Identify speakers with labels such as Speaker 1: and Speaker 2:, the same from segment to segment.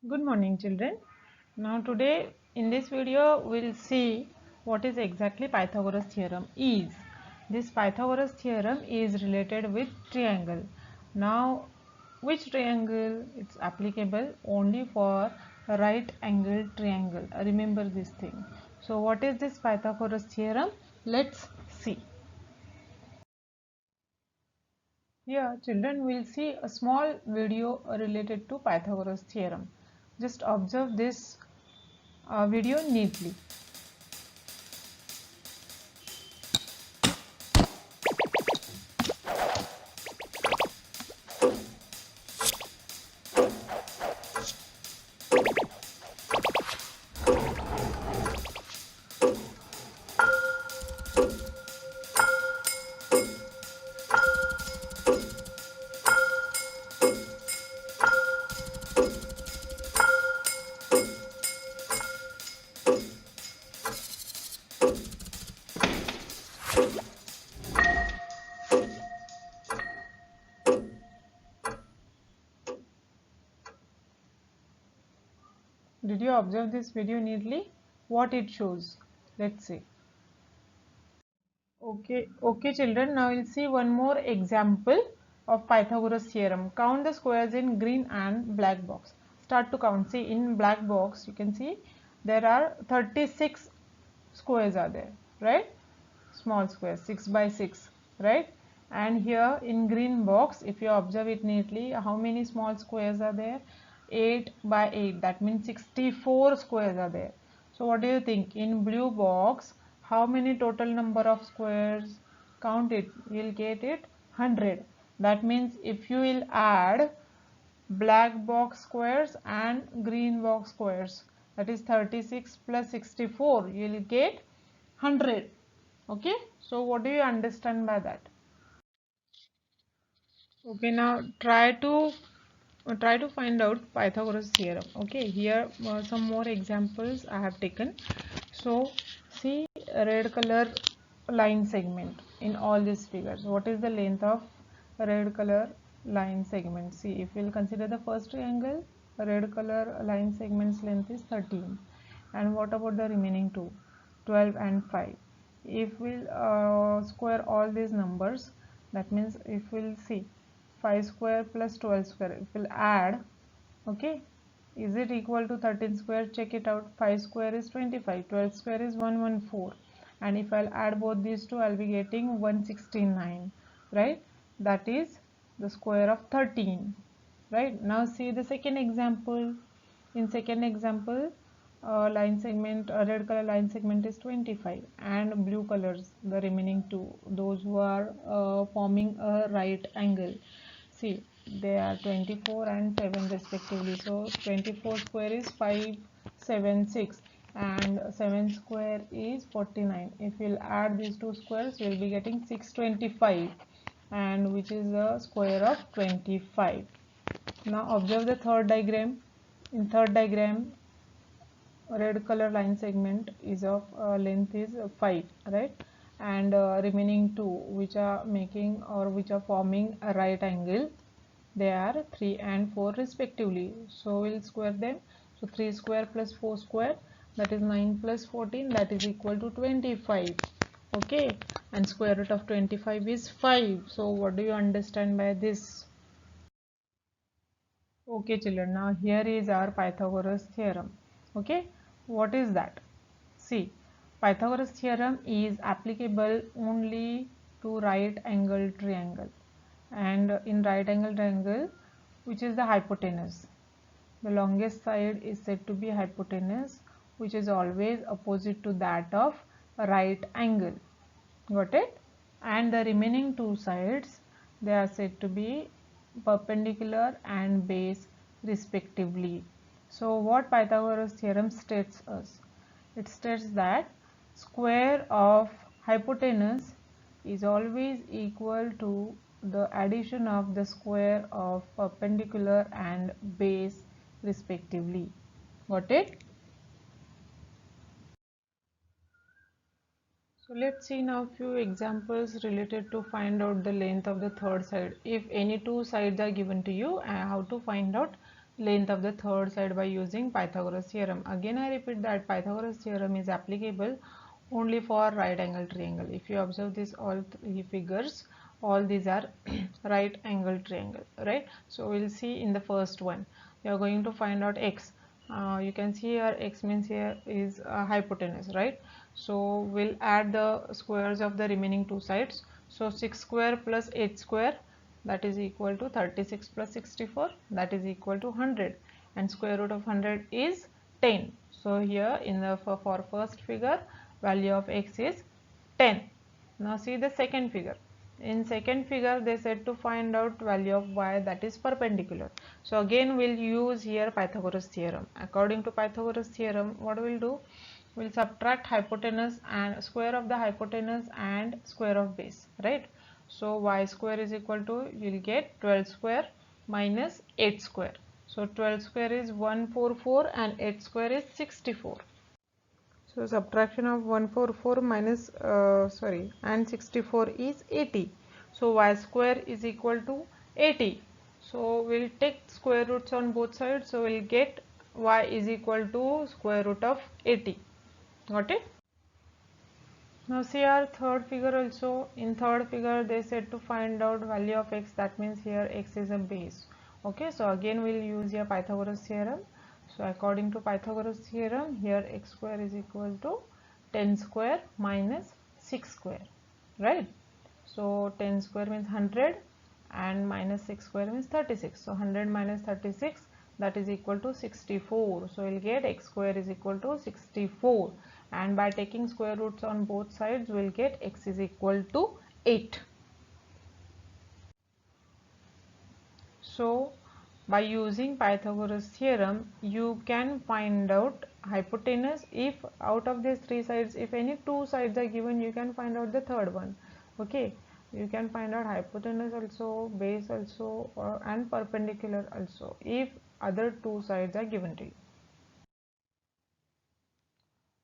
Speaker 1: Good morning, children. Now today in this video we'll see what is exactly Pythagoras theorem is. This Pythagoras theorem is related with triangle. Now which triangle? It's applicable only for right angle triangle. Remember this thing. So what is this Pythagoras theorem? Let's see. Here children will see a small video related to Pythagoras theorem. Just observe this video neatly. Did you observe this video neatly? What it shows? Let's see. Okay, children. Now we'll see one more example of Pythagoras theorem. Count the squares in green and black box. Start to count. See, in black box, you can see there are 36 squares are there, right? Small squares, 6 by 6, right? And here in green box, if you observe it neatly, how many small squares are there? 8 by 8, that means 64 squares are there. So what do you think? In blue box, how many total number of squares? Count it, you'll get it 100. That means if you will add black box squares and green box squares, that is 36 plus 64, you will get 100. Okay, so what do you understand by that? Okay, now try to find out Pythagoras theorem. Okay, here some more examples I have taken. So see red color line segment in all these figures. What is the length of red color line segment? See, if we'll consider the first triangle, red color line segment's length is 13. And what about the remaining two? 12 and 5. If we'll square all these numbers, that means if we'll see 5 square plus 12 square, if we'll add, okay, is it equal to 13 square? Check it out. 5 square is 25, 12 square is 114, and if I'll add both these two, I'll be getting 169, right? That is the square of 13, right? Now see the second example. In second example, line segment, red color line segment is 25, and blue colors, the remaining two, those who are forming a right angle, see they are 24 and 7 respectively. So 24 square is 576 and 7 square is 49. If we'll add these two squares, we'll be getting 625, and which is a square of 25. Now observe the third diagram. In third diagram, red color line segment is of length is 5, right? And remaining two, which are making or which are forming a right angle, they are 3 and 4 respectively. So we'll square them. So 3 square plus 4 square, that is 9 plus 14, that is equal to 25. Okay, and square root of 25 is 5. So what do you understand by this? Okay, children, now here is our Pythagoras theorem. Okay, what is that? See, Pythagoras theorem is applicable only to right angle triangle, and in right angle triangle, which is the hypotenuse, the longest side is said to be hypotenuse, which is always opposite to that of right angle. Got it? And the remaining two sides, they are said to be perpendicular and base respectively. So what Pythagoras theorem states us? It states that square of hypotenuse is always equal to the addition of the square of perpendicular and base respectively. Got it? So let's see now few examples related to find out the length of the third side. If any two sides are given to you, how to find out length of the third side by using Pythagoras theorem. Again I repeat that Pythagoras theorem is applicable only for right angle triangle. If you observe this all three figures, all these are right angle triangle, right? So we'll see in the first one. We are going to find out x. You can see here x means here is hypotenuse, right? So we'll add the squares of the remaining two sides. So 6 square plus 8 square, that is equal to 36 plus 64, that is equal to 100, and square root of 100 is 10. So here in the for first figure, value of x is 10. Now see the second figure. In second figure they said to find out value of y, that is perpendicular. So again we'll use here Pythagoras theorem. According to Pythagoras theorem, what we'll do, we'll subtract hypotenuse and square of the hypotenuse and square of base, right? So y square is equal to, you'll get 12 square minus 8 square. So 12 square is 144 and 8 square is 64. So subtraction of 144 minus and 64 is 80. So y square is equal to 80. So we'll take square roots on both sides. So we'll get y is equal to square root of 80. Got it? Now see our third figure also. In third figure they said to find out value of x, that means here x is a base. Okay, so again we'll use here Pythagoras theorem. So according to Pythagoras theorem, here x square is equal to 10 square minus 6 square, right? So 10 square means 100 and minus 6 square means 36. So 100 minus 36, that is equal to 64. So we'll get x square is equal to 64, and by taking square roots on both sides we'll get x is equal to 8. So by using Pythagoras theorem you can find out hypotenuse. If out of these three sides, if any two sides are given, you can find out the third one. Okay, you can find out hypotenuse also, base also, and perpendicular also if other two sides are given to you.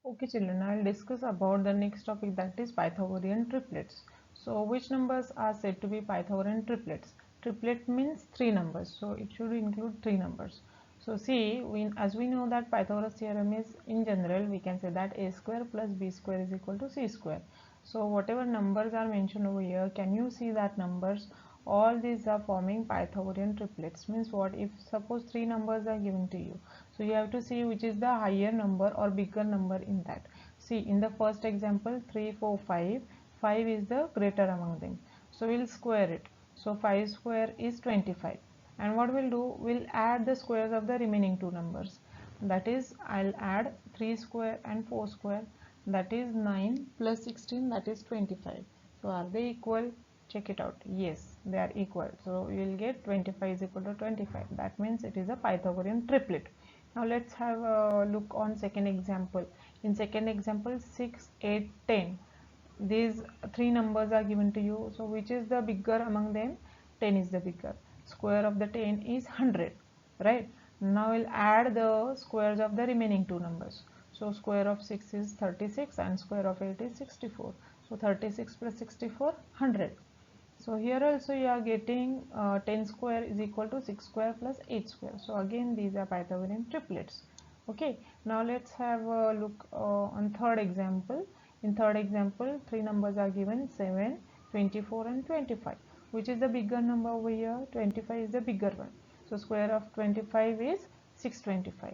Speaker 1: Okay children, I'll discuss about the next topic, that is Pythagorean triplets. So which numbers are said to be Pythagorean triplets? Triplet means three numbers, so it should include three numbers. So see, as we know that Pythagoras theorem is, in general we can say that a square plus b square is equal to c square. So whatever numbers are mentioned over here, can you see that numbers, all these are forming Pythagorean triplets? Means what, if suppose three numbers are given to you, so you have to see which is the higher number or bigger number in that. See in the first example 3 4 5, 5 is the greater among them, so we'll square it. So 5 square is 25, and what we'll do, we'll add the squares of the remaining two numbers, that is I'll add 3 square and 4 square, that is 9 plus 16, that is 25. So are they equal? Check it out. Yes, they are equal. So you will get 25 is equal to 25. That means it is a Pythagorean triplet. Now let's have a look on second example. In second example 6 8 10, these three numbers are given to you. So which is the bigger among them? 10 is the bigger. Square of the 10 is 100, right? Now we'll add the squares of the remaining two numbers. So square of 6 is 36 and square of 8 is 64. So 36 plus 64, 100. So here also you are getting 10 square is equal to 6 square plus 8 square. So again these are Pythagorean triplets. Okay, now let's have a look on third example. In third example, three numbers are given, 7, 24 and 25. Which is the bigger number over here? 25 is the bigger one. So square of 25 is 625.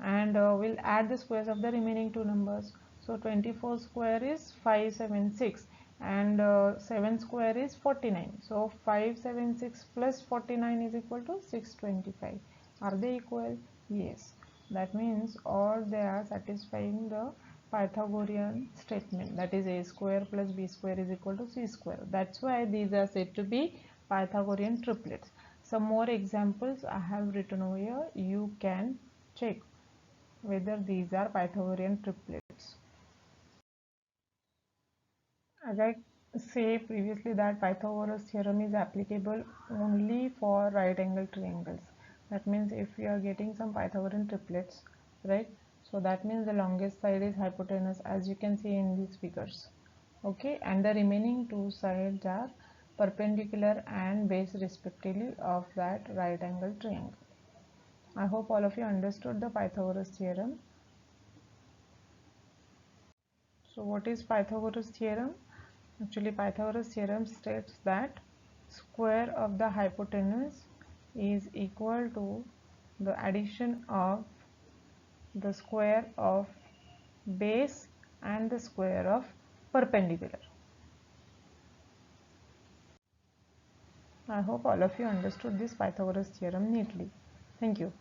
Speaker 1: And we'll add the squares of the remaining two numbers. So 24 square is 576 and 7 square is 49. So 576 plus 49 is equal to 625. Are they equal? Yes. That means all they are satisfying the Pythagorean statement, that is a square plus b square is equal to c square. That's why these are said to be Pythagorean triplets. Some more examples I have written over here. You can check whether these are Pythagorean triplets. As I say previously that Pythagoras theorem is applicable only for right angle triangles. That means if we are getting some Pythagorean triplets, right? So that means the longest side is hypotenuse, as you can see in these figures. Okay, and the remaining two sides are perpendicular and base respectively of that right angle triangle. I hope all of you understood the Pythagoras theorem. So what is Pythagoras theorem? Actually, Pythagoras theorem states that square of the hypotenuse is equal to the addition of the square of base and the square of perpendicular. I hope all of you understood this Pythagoras theorem neatly. Thank you.